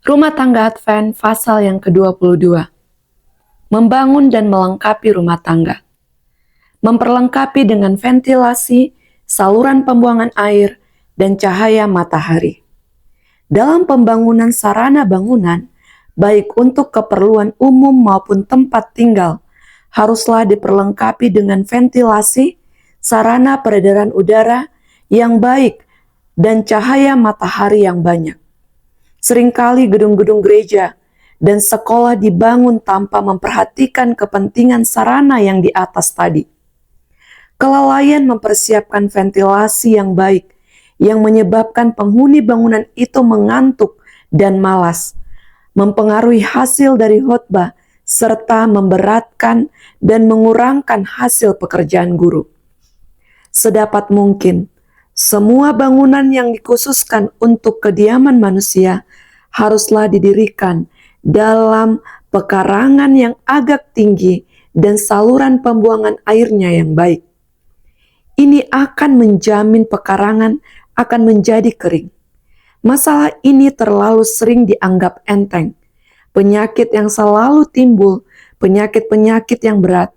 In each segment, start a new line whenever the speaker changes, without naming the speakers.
Rumah tangga Advent pasal yang ke-22. Membangun dan melengkapi rumah tangga. Memperlengkapi dengan ventilasi, saluran pembuangan air, dan cahaya matahari. Dalam pembangunan sarana bangunan, baik untuk keperluan umum maupun tempat tinggal, haruslah diperlengkapi dengan ventilasi, sarana peredaran udara yang baik, dan cahaya matahari yang banyak. Seringkali gedung-gedung gereja dan sekolah dibangun tanpa memperhatikan kepentingan sarana yang di atas tadi. Kelalaian mempersiapkan ventilasi yang baik, yang menyebabkan penghuni bangunan itu mengantuk dan malas, mempengaruhi hasil dari khotbah, serta memberatkan dan mengurangkan hasil pekerjaan guru. Sedapat mungkin, semua bangunan yang dikhususkan untuk kediaman manusia haruslah didirikan dalam pekarangan yang agak tinggi dan saluran pembuangan airnya yang baik. Ini akan menjamin pekarangan akan menjadi kering. Masalah ini terlalu sering dianggap enteng. Penyakit yang selalu timbul, penyakit-penyakit yang berat,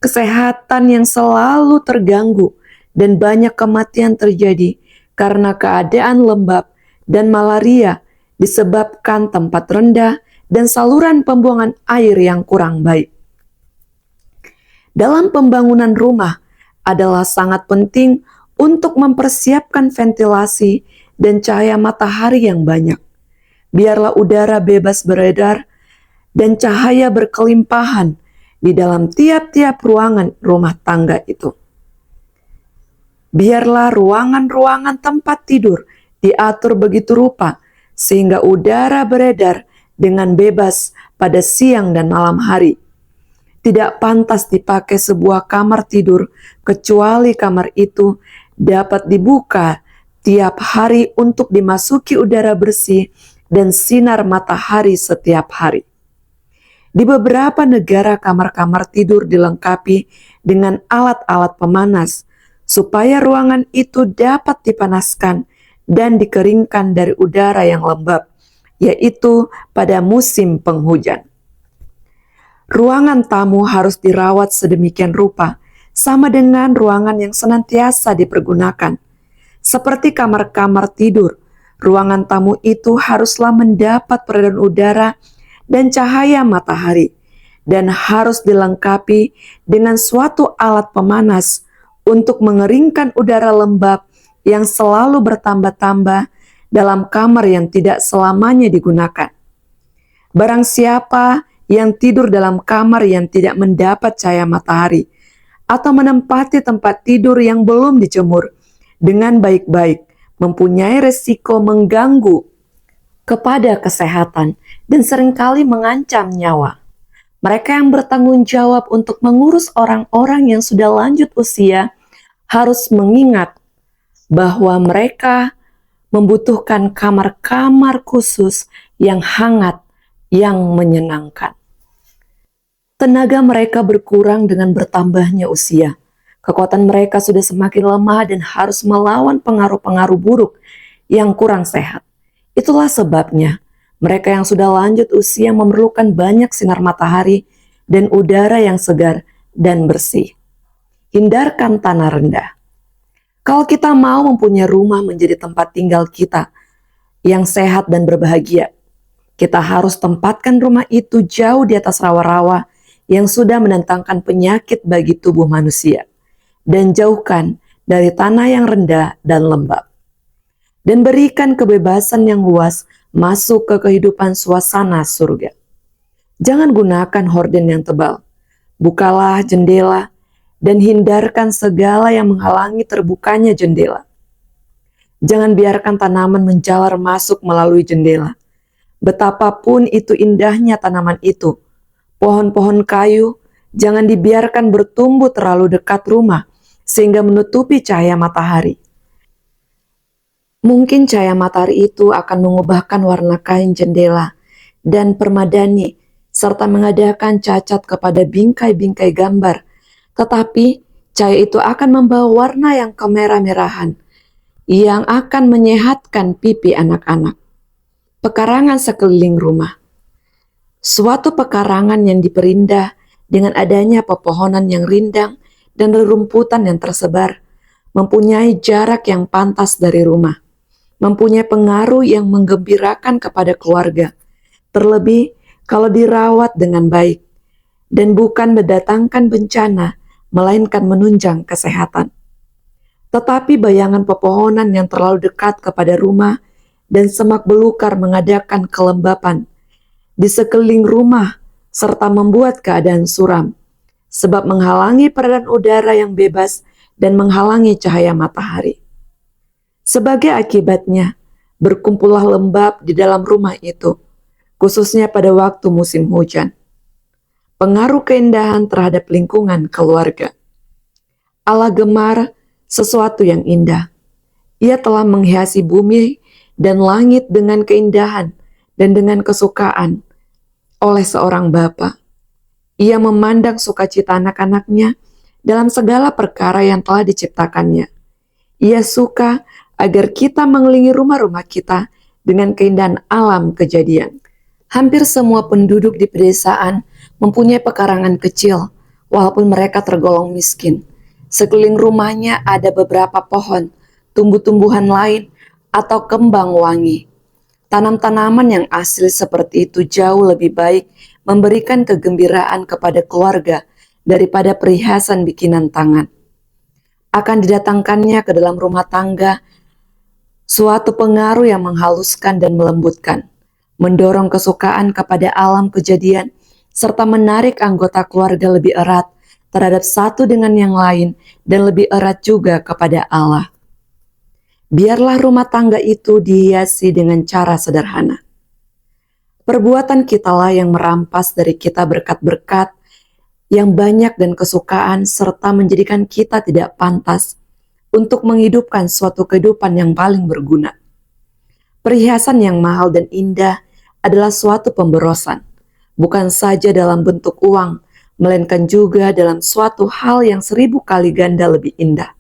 kesehatan yang selalu terganggu, dan banyak kematian terjadi karena keadaan lembab dan malaria disebabkan tempat rendah dan saluran pembuangan air yang kurang baik. Dalam pembangunan rumah adalah sangat penting untuk mempersiapkan ventilasi dan cahaya matahari yang banyak. Biarlah udara bebas beredar dan cahaya berkelimpahan di dalam tiap-tiap ruangan rumah tangga itu. Biarlah ruangan-ruangan tempat tidur diatur begitu rupa sehingga udara beredar dengan bebas pada siang dan malam hari. Tidak pantas dipakai sebuah kamar tidur kecuali kamar itu dapat dibuka tiap hari untuk dimasuki udara bersih dan sinar matahari setiap hari. Di beberapa negara kamar-kamar tidur dilengkapi dengan alat-alat pemanas supaya ruangan itu dapat dipanaskan dan dikeringkan dari udara yang lembab, yaitu pada musim penghujan. Ruangan tamu harus dirawat sedemikian rupa, sama dengan ruangan yang senantiasa dipergunakan. Seperti kamar-kamar tidur, ruangan tamu itu haruslah mendapat peredaran udara dan cahaya matahari, dan harus dilengkapi dengan suatu alat pemanas untuk mengeringkan udara lembab yang selalu bertambah-tambah dalam kamar yang tidak selamanya digunakan. Barang siapa yang tidur dalam kamar yang tidak mendapat cahaya matahari atau menempati tempat tidur yang belum dijemur dengan baik-baik mempunyai resiko mengganggu kepada kesehatan dan seringkali mengancam nyawa. Mereka yang bertanggung jawab untuk mengurus orang-orang yang sudah lanjut usia harus mengingat bahwa mereka membutuhkan kamar-kamar khusus yang hangat, yang menyenangkan. Tenaga mereka berkurang dengan bertambahnya usia. Kekuatan mereka sudah semakin lemah dan harus melawan pengaruh-pengaruh buruk yang kurang sehat. Itulah sebabnya mereka yang sudah lanjut usia memerlukan banyak sinar matahari dan udara yang segar dan bersih. Hindarkan tanah rendah. Kalau kita mau mempunyai rumah menjadi tempat tinggal kita yang sehat dan berbahagia, kita harus tempatkan rumah itu jauh di atas rawa-rawa yang sudah mendatangkan penyakit bagi tubuh manusia, dan jauhkan dari tanah yang rendah dan lembab. Dan berikan kebebasan yang luas masuk ke kehidupan suasana surga. Jangan gunakan horden yang tebal. Bukalah jendela dan hindarkan segala yang menghalangi terbukanya jendela. Jangan biarkan tanaman menjalar masuk melalui jendela. Betapapun itu indahnya tanaman itu, pohon-pohon kayu jangan dibiarkan bertumbuh terlalu dekat rumah sehingga menutupi cahaya matahari. Mungkin cahaya matahari itu akan mengubahkan warna kain jendela dan permadani serta mengadakan cacat kepada bingkai-bingkai gambar. Tetapi cahaya itu akan membawa warna yang kemerah-merahan yang akan menyehatkan pipi anak-anak. Pekarangan sekeliling rumah. Suatu pekarangan yang diperindah dengan adanya pepohonan yang rindang dan rerumputan yang tersebar, mempunyai jarak yang pantas dari rumah, mempunyai pengaruh yang menggembirakan kepada keluarga, terlebih kalau dirawat dengan baik, dan bukan mendatangkan bencana, melainkan menunjang kesehatan. Tetapi bayangan pepohonan yang terlalu dekat kepada rumah dan semak belukar mengadakan kelembapan di sekeliling rumah serta membuat keadaan suram, sebab menghalangi peredaran udara yang bebas dan menghalangi cahaya matahari. Sebagai akibatnya, berkumpullah lembab di dalam rumah itu, khususnya pada waktu musim hujan. Pengaruh keindahan terhadap lingkungan keluarga. Allah gemar sesuatu yang indah. Ia telah menghiasi bumi dan langit dengan keindahan dan dengan kesukaan oleh seorang bapa. Ia memandang sukacita anak-anaknya dalam segala perkara yang telah diciptakannya. Ia suka agar kita mengelilingi rumah-rumah kita dengan keindahan alam kejadian. Hampir semua penduduk di pedesaan mempunyai pekarangan kecil, walaupun mereka tergolong miskin. Sekeliling rumahnya ada beberapa pohon, tumbuh-tumbuhan lain, atau kembang wangi. Tanam-tanaman yang asli seperti itu jauh lebih baik memberikan kegembiraan kepada keluarga daripada perhiasan bikinan tangan. Akan didatangkannya ke dalam rumah tangga suatu pengaruh yang menghaluskan dan melembutkan, mendorong kesukaan kepada alam kejadian, serta menarik anggota keluarga lebih erat terhadap satu dengan yang lain dan lebih erat juga kepada Allah. Biarlah rumah tangga itu dihiasi dengan cara sederhana. Perbuatan kitalah yang merampas dari kita berkat-berkat yang banyak dan kesukaan serta menjadikan kita tidak pantas untuk menghidupkan suatu kehidupan yang paling berguna. Perhiasan yang mahal dan indah adalah suatu pemborosan, bukan saja dalam bentuk uang, melainkan juga dalam suatu hal yang 1000 kali ganda lebih indah.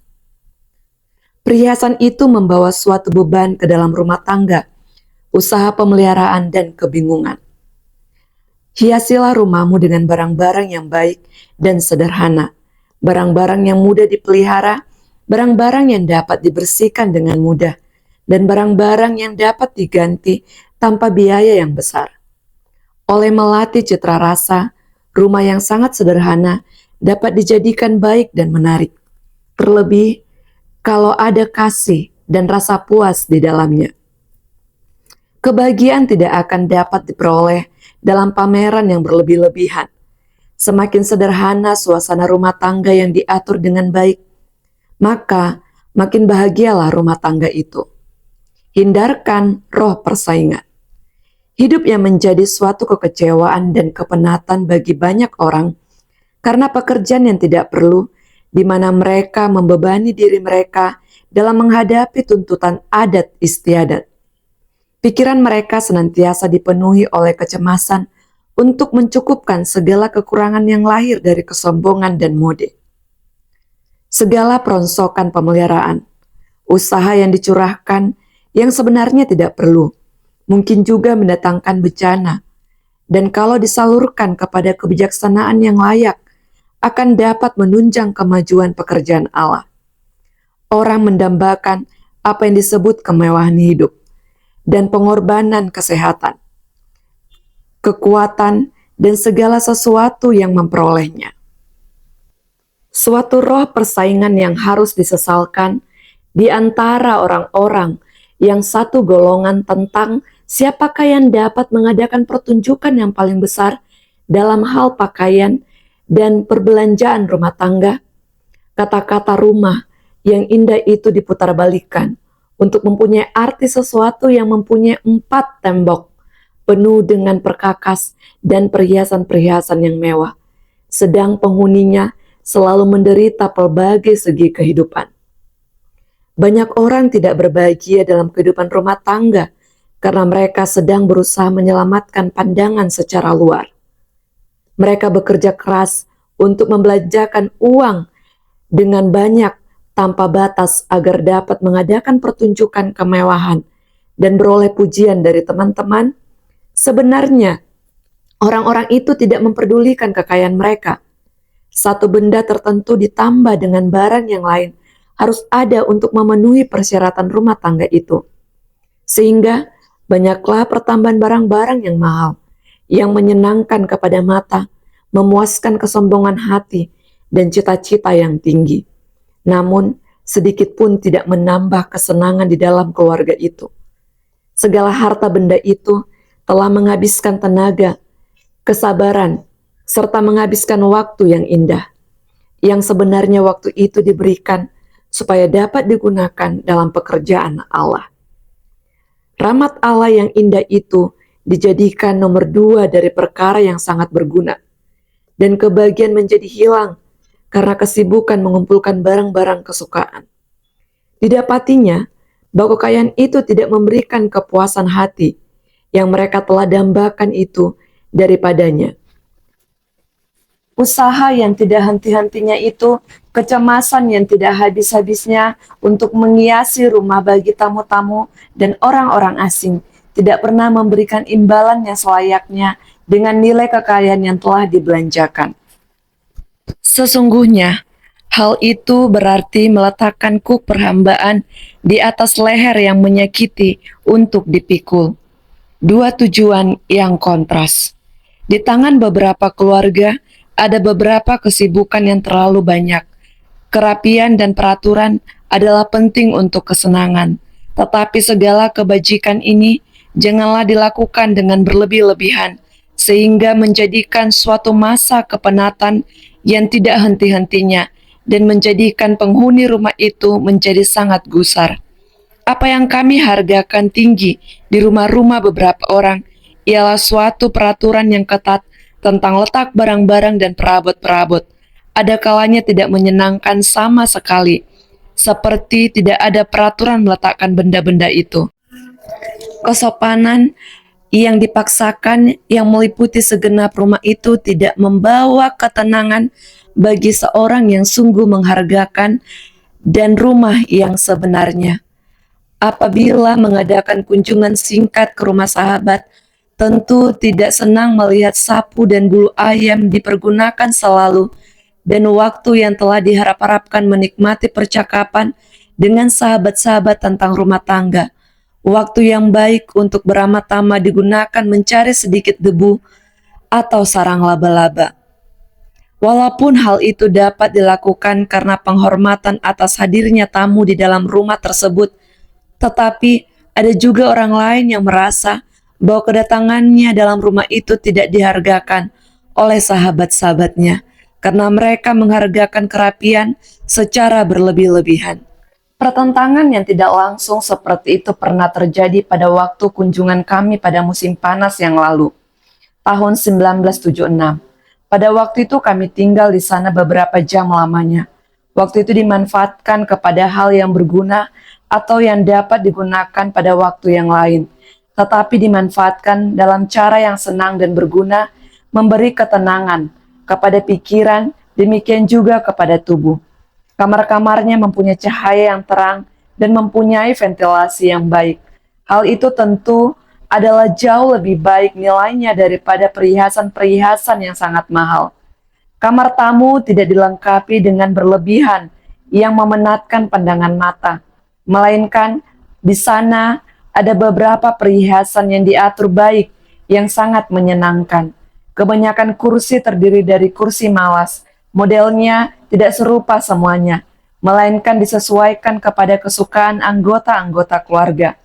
Perhiasan itu membawa suatu beban ke dalam rumah tangga, usaha pemeliharaan dan kebingungan. Hiasilah rumahmu dengan barang-barang yang baik dan sederhana, barang-barang yang mudah dipelihara, barang-barang yang dapat dibersihkan dengan mudah, dan barang-barang yang dapat diganti tanpa biaya yang besar. Oleh melatih citra rasa, rumah yang sangat sederhana dapat dijadikan baik dan menarik. Terlebih, kalau ada kasih dan rasa puas di dalamnya. Kebahagiaan tidak akan dapat diperoleh dalam pameran yang berlebih-lebihan. Semakin sederhana suasana rumah tangga yang diatur dengan baik, maka makin bahagialah rumah tangga itu. Hindarkan roh persaingan. Hidup yang menjadi suatu kekecewaan dan kepenatan bagi banyak orang karena pekerjaan yang tidak perlu, di mana mereka membebani diri mereka dalam menghadapi tuntutan adat istiadat. Pikiran mereka senantiasa dipenuhi oleh kecemasan untuk mencukupkan segala kekurangan yang lahir dari kesombongan dan mode. Segala peronsokan pemeliharaan, usaha yang dicurahkan yang sebenarnya tidak perlu, mungkin juga mendatangkan bencana, dan kalau disalurkan kepada kebijaksanaan yang layak, akan dapat menunjang kemajuan pekerjaan Allah. Orang mendambakan apa yang disebut kemewahan hidup dan pengorbanan kesehatan, kekuatan, dan segala sesuatu yang memperolehnya. Suatu roh persaingan yang harus disesalkan di antara orang-orang yang satu golongan tentang siapakah yang dapat mengadakan pertunjukan yang paling besar dalam hal pakaian dan perbelanjaan rumah tangga. Kata-kata rumah yang indah itu diputarbalikkan untuk mempunyai arti sesuatu yang mempunyai 4 tembok penuh dengan perkakas dan perhiasan-perhiasan yang mewah, sedang penghuninya selalu menderita pelbagai segi kehidupan. Banyak orang tidak berbahagia dalam kehidupan rumah tangga karena mereka sedang berusaha menyelamatkan pandangan secara luar. Mereka bekerja keras untuk membelanjakan uang dengan banyak tanpa batas agar dapat mengadakan pertunjukan kemewahan dan beroleh pujian dari teman-teman, sebenarnya orang-orang itu tidak memperdulikan kekayaan mereka. Satu benda tertentu ditambah dengan barang yang lain harus ada untuk memenuhi persyaratan rumah tangga itu. Sehingga banyaklah pertambahan barang-barang yang mahal, yang menyenangkan kepada mata, memuaskan kesombongan hati, dan cita-cita yang tinggi. Namun, sedikit pun tidak menambah kesenangan di dalam keluarga itu. Segala harta benda itu telah menghabiskan tenaga, kesabaran, serta menghabiskan waktu yang indah, yang sebenarnya waktu itu diberikan supaya dapat digunakan dalam pekerjaan Allah. Rahmat Allah yang indah itu dijadikan nomor 2 dari perkara yang sangat berguna, dan kebahagiaan menjadi hilang karena kesibukan mengumpulkan barang-barang kesukaan. Didapatinya bahwa kekayaan itu tidak memberikan kepuasan hati yang mereka telah dambakan itu daripadanya. Usaha yang tidak henti-hentinya itu, kecemasan yang tidak habis-habisnya untuk menghiasi rumah bagi tamu-tamu dan orang-orang asing, tidak pernah memberikan imbalan yang selayaknya dengan nilai kekayaan yang telah dibelanjakan. Sesungguhnya, hal itu berarti meletakkan kuk perhambaan di atas leher yang menyakiti untuk dipikul. Dua tujuan yang kontras. Di tangan beberapa keluarga, ada beberapa kesibukan yang terlalu banyak. Kerapian dan peraturan adalah penting untuk kesenangan, tetapi segala kebajikan ini janganlah dilakukan dengan berlebih-lebihan, sehingga menjadikan suatu masa kepenatan yang tidak henti-hentinya dan menjadikan penghuni rumah itu menjadi sangat gusar. Apa yang kami hargakan tinggi di rumah-rumah beberapa orang ialah suatu peraturan yang ketat tentang letak barang-barang dan perabot-perabot. Ada kalanya tidak menyenangkan sama sekali, seperti tidak ada peraturan meletakkan benda-benda itu. Kesopanan yang dipaksakan yang meliputi segenap rumah itu tidak membawa ketenangan bagi seorang yang sungguh menghargakan dan rumah yang sebenarnya. Apabila mengadakan kunjungan singkat ke rumah sahabat, tentu tidak senang melihat sapu dan bulu ayam dipergunakan selalu, dan waktu yang telah diharap-harapkan menikmati percakapan dengan sahabat-sahabat tentang rumah tangga. Waktu yang baik untuk beramah-tamah digunakan mencari sedikit debu atau sarang laba-laba. Walaupun hal itu dapat dilakukan karena penghormatan atas hadirnya tamu di dalam rumah tersebut, tetapi ada juga orang lain yang merasa bahwa kedatangannya dalam rumah itu tidak dihargakan oleh sahabat-sahabatnya karena mereka menghargakan kerapian secara berlebih-lebihan. Pertentangan yang tidak langsung seperti itu pernah terjadi pada waktu kunjungan kami pada musim panas yang lalu, tahun 1976. Pada waktu itu kami tinggal di sana beberapa jam lamanya. Waktu itu dimanfaatkan kepada hal yang berguna atau yang dapat digunakan pada waktu yang lain, tetapi dimanfaatkan dalam cara yang senang dan berguna, memberi ketenangan kepada pikiran, demikian juga kepada tubuh. Kamar-kamarnya mempunyai cahaya yang terang dan mempunyai ventilasi yang baik. Hal itu tentu adalah jauh lebih baik nilainya daripada perhiasan-perhiasan yang sangat mahal. Kamar tamu tidak dilengkapi dengan berlebihan yang memenatkan pandangan mata, melainkan di sana ada beberapa perhiasan yang diatur baik yang sangat menyenangkan. Kebanyakan kursi terdiri dari kursi malas. Modelnya tidak serupa semuanya, melainkan disesuaikan kepada kesukaan anggota-anggota keluarga.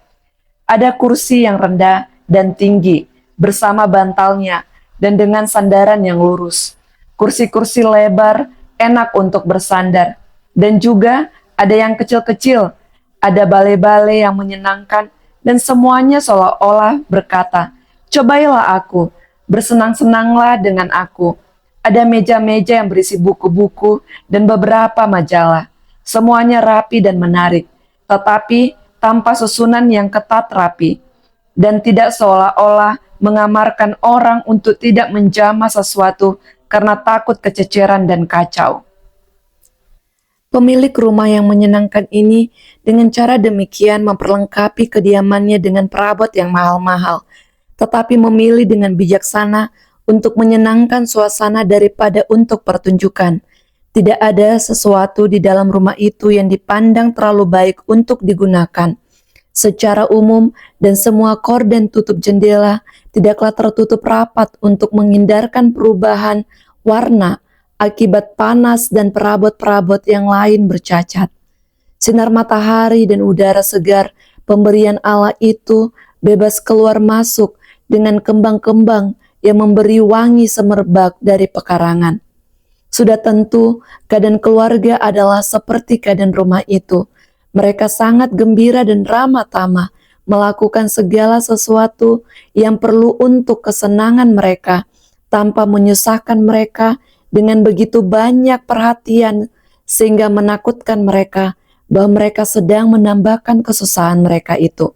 Ada kursi yang rendah dan tinggi, bersama bantalnya, dan dengan sandaran yang lurus. Kursi-kursi lebar, enak untuk bersandar. Dan juga ada yang kecil-kecil, ada bale-bale yang menyenangkan, dan semuanya seolah-olah berkata, "Cobailah aku, bersenang-senanglah dengan aku." Ada meja-meja yang berisi buku-buku dan beberapa majalah. Semuanya rapi dan menarik, tetapi tanpa susunan yang ketat rapi, dan tidak seolah-olah mengamarkan orang untuk tidak menjamah sesuatu karena takut kececeran dan kacau. Pemilik rumah yang menyenangkan ini dengan cara demikian memperlengkapi kediamannya dengan perabot yang mahal-mahal, tetapi memilih dengan bijaksana untuk menyenangkan suasana daripada untuk pertunjukan. Tidak ada sesuatu di dalam rumah itu yang dipandang terlalu baik untuk digunakan. Secara umum dan semua korden tutup jendela tidaklah tertutup rapat untuk menghindarkan perubahan warna akibat panas dan perabot-perabot yang lain bercacat. Sinar matahari dan udara segar pemberian Allah itu bebas keluar masuk dengan kembang-kembang yang memberi wangi semerbak dari pekarangan. Sudah tentu keadaan keluarga adalah seperti keadaan rumah itu. Mereka sangat gembira dan ramah tamah melakukan segala sesuatu yang perlu untuk kesenangan mereka tanpa menyusahkan mereka dengan begitu banyak perhatian sehingga menakutkan mereka bahwa mereka sedang menambahkan kesusahan mereka itu.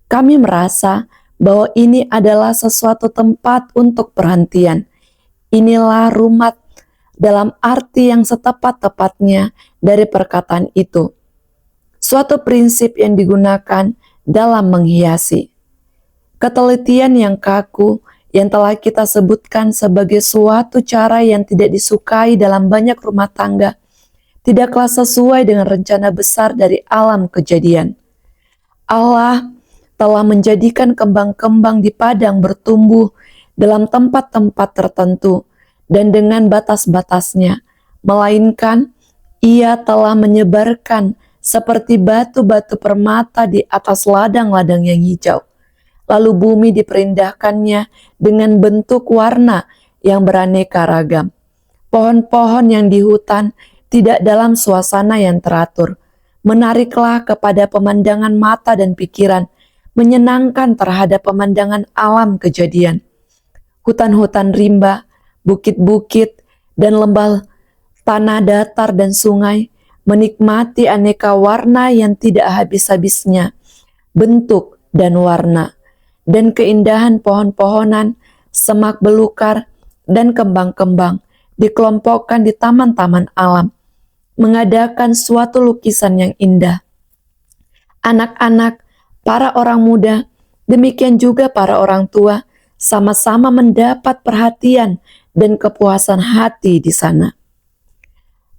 Kami merasa bahwa ini adalah sesuatu tempat untuk perhentian. Inilah rumah dalam arti yang setepat-tepatnya dari perkataan itu. Suatu prinsip yang digunakan dalam menghiasi. Ketelitian yang kaku yang telah kita sebutkan sebagai suatu cara yang tidak disukai dalam banyak rumah tangga, tidaklah sesuai dengan rencana besar dari alam kejadian. Allah telah menjadikan kembang-kembang di padang bertumbuh dalam tempat-tempat tertentu dan dengan batas-batasnya, melainkan Ia telah menyebarkan seperti batu-batu permata di atas ladang-ladang yang hijau. Lalu bumi diperindahkannya dengan bentuk warna yang beraneka ragam. Pohon-pohon yang di hutan tidak dalam suasana yang teratur. Menariklah kepada pemandangan mata dan pikiran, menyenangkan terhadap pemandangan alam kejadian. Hutan-hutan rimba, bukit-bukit, dan lembah tanah datar dan sungai, menikmati aneka warna yang tidak habis-habisnya, bentuk dan warna, dan keindahan pohon-pohonan, semak belukar, dan kembang-kembang dikelompokkan di taman-taman alam, mengadakan suatu lukisan yang indah. Anak-anak, para orang muda, demikian juga para orang tua, sama-sama mendapat perhatian dan kepuasan hati di sana.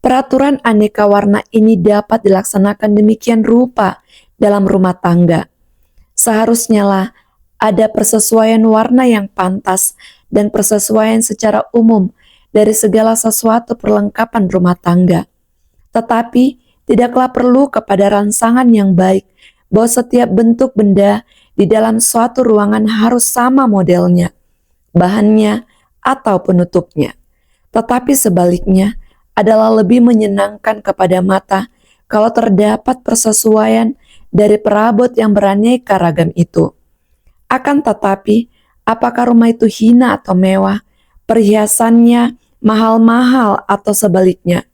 Peraturan aneka warna ini dapat dilaksanakan demikian rupa dalam rumah tangga. Seharusnya lah ada persesuaian warna yang pantas dan persesuaian secara umum dari segala sesuatu perlengkapan rumah tangga. Tetapi tidaklah perlu kepada rangsangan yang baik bahwa setiap bentuk benda di dalam suatu ruangan harus sama modelnya, bahannya, atau penutupnya. Tetapi sebaliknya, adalah lebih menyenangkan kepada mata kalau terdapat persesuaian dari perabot yang beraneka ragam itu. Akan tetapi, apakah rumah itu hina atau mewah, perhiasannya mahal-mahal atau sebaliknya,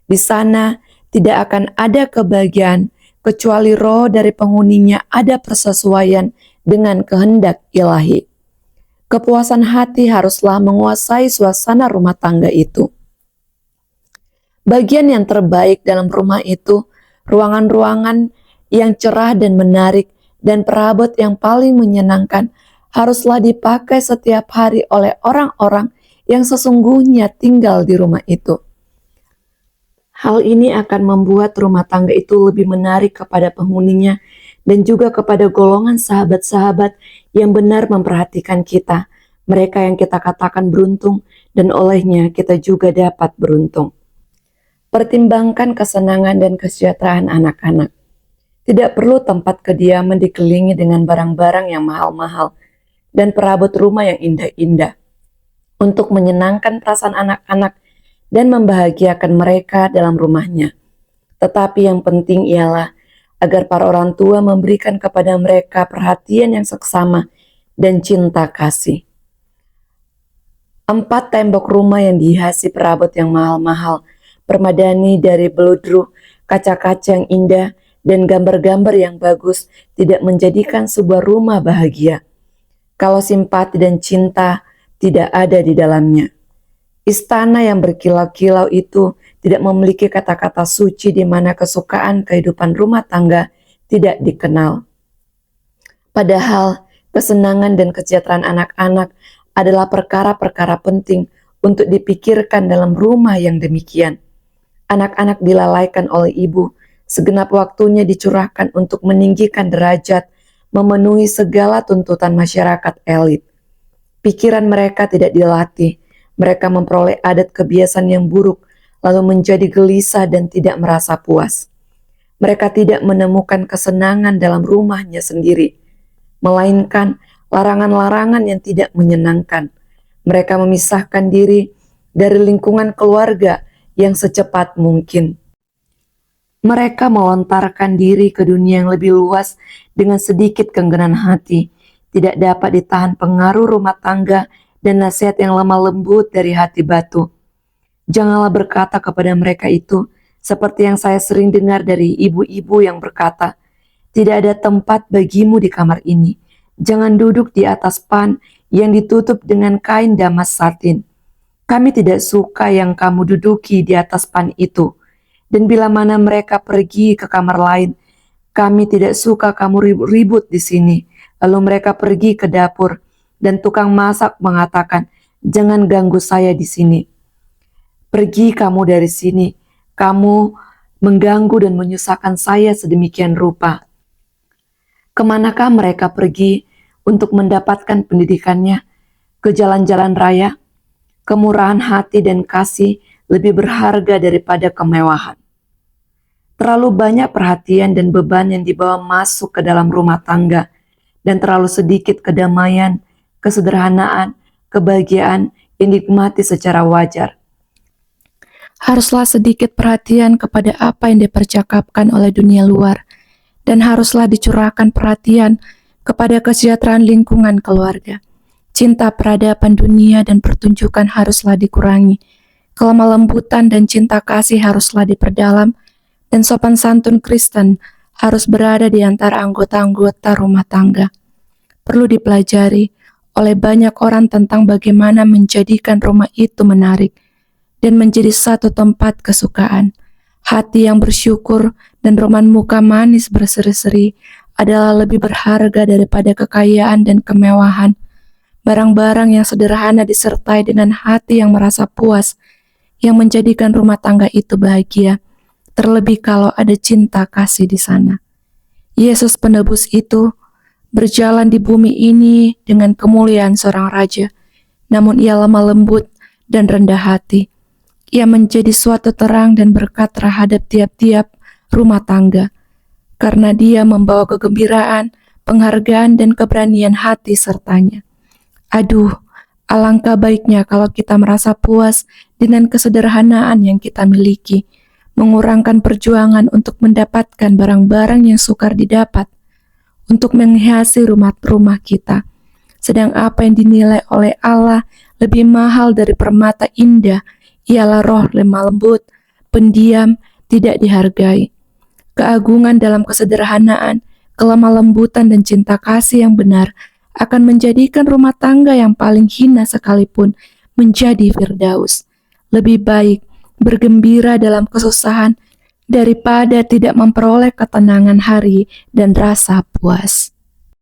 di sana tidak akan ada kebahagiaan kecuali roh dari penghuninya ada persesuaian dengan kehendak ilahi. Kepuasan hati haruslah menguasai suasana rumah tangga itu. Bagian yang terbaik dalam rumah itu, ruangan-ruangan yang cerah dan menarik dan perabot yang paling menyenangkan haruslah dipakai setiap hari oleh orang-orang yang sesungguhnya tinggal di rumah itu. Hal ini akan membuat rumah tangga itu lebih menarik kepada penghuninya dan juga kepada golongan sahabat-sahabat yang benar memperhatikan kita, mereka yang kita katakan beruntung dan olehnya kita juga dapat beruntung. Pertimbangkan kesenangan dan kesejahteraan anak-anak. Tidak perlu tempat kediaman dikelilingi dengan barang-barang yang mahal-mahal dan perabot rumah yang indah-indah untuk menyenangkan perasaan anak-anak dan membahagiakan mereka dalam rumahnya. Tetapi yang penting ialah agar para orang tua memberikan kepada mereka perhatian yang seksama dan cinta kasih. 4 tembok rumah yang dihiasi perabot yang mahal-mahal, permadani dari beludru, kaca-kaca yang indah, dan gambar-gambar yang bagus tidak menjadikan sebuah rumah bahagia kalau simpati dan cinta tidak ada di dalamnya. Istana yang berkilau-kilau itu tidak memiliki kata-kata suci di mana kesukaan kehidupan rumah tangga tidak dikenal. Padahal kesenangan dan kesejahteraan anak-anak adalah perkara-perkara penting untuk dipikirkan dalam rumah yang demikian. Anak-anak dilalaikan oleh ibu, segenap waktunya dicurahkan untuk meninggikan derajat, memenuhi segala tuntutan masyarakat elit. Pikiran mereka tidak dilatih, mereka memperoleh adat kebiasaan yang buruk, lalu menjadi gelisah dan tidak merasa puas. Mereka tidak menemukan kesenangan dalam rumahnya sendiri, melainkan larangan-larangan yang tidak menyenangkan. Mereka memisahkan diri dari lingkungan keluarga yang secepat mungkin. Mereka melontarkan diri ke dunia yang lebih luas dengan sedikit keengganan hati, tidak dapat ditahan pengaruh rumah tangga dan nasihat yang lemah lembut dari hati batu. Janganlah berkata kepada mereka itu, seperti yang saya sering dengar dari ibu-ibu yang berkata, "Tidak ada tempat bagimu di kamar ini. Jangan duduk di atas pan yang ditutup dengan kain damas satin. Kami tidak suka yang kamu duduki di atas pan itu. Dan bila mana mereka pergi ke kamar lain, kami tidak suka kamu ribut di sini." Lalu mereka pergi ke dapur, dan tukang masak mengatakan, "Jangan ganggu saya di sini. Pergi kamu dari sini, kamu mengganggu dan menyusahkan saya sedemikian rupa." Kemanakah mereka pergi untuk mendapatkan pendidikannya? Ke jalan-jalan raya? Kemurahan hati dan kasih lebih berharga daripada kemewahan. Terlalu banyak perhatian dan beban yang dibawa masuk ke dalam rumah tangga, dan terlalu sedikit kedamaian, kesederhanaan, kebahagiaan yang dinikmati secara wajar. Haruslah sedikit perhatian kepada apa yang dipercakapkan oleh dunia luar, dan haruslah dicurahkan perhatian kepada kesejahteraan lingkungan keluarga. Cinta peradaban dunia dan pertunjukan haruslah dikurangi. Kelemah lembutan dan cinta kasih haruslah diperdalam, dan sopan santun Kristen harus berada di antara anggota-anggota rumah tangga. Perlu dipelajari oleh banyak orang tentang bagaimana menjadikan rumah itu menarik dan menjadi satu tempat kesukaan. Hati yang bersyukur dan roman muka manis berseri-seri adalah lebih berharga daripada kekayaan dan kemewahan. Barang-barang yang sederhana disertai dengan hati yang merasa puas, yang menjadikan rumah tangga itu bahagia, terlebih kalau ada cinta kasih di sana. Yesus penebus itu berjalan di bumi ini dengan kemuliaan seorang raja, namun ia lemah lembut dan rendah hati. Ia menjadi suatu terang dan berkat terhadap tiap-tiap rumah tangga, karena dia membawa kegembiraan, penghargaan, dan keberanian hati sertanya. Aduh, alangkah baiknya kalau kita merasa puas dengan kesederhanaan yang kita miliki, mengurangkan perjuangan untuk mendapatkan barang-barang yang sukar didapat, untuk menghiasi rumah-rumah kita. Sedang apa yang dinilai oleh Allah lebih mahal dari permata indah, ialah roh lemah lembut, pendiam, tidak dihargai. Keagungan dalam kesederhanaan, kelemah lembutan dan cinta kasih yang benar akan menjadikan rumah tangga yang paling hina sekalipun menjadi firdaus. Lebih baik bergembira dalam kesusahan daripada tidak memperoleh ketenangan hari dan rasa puas.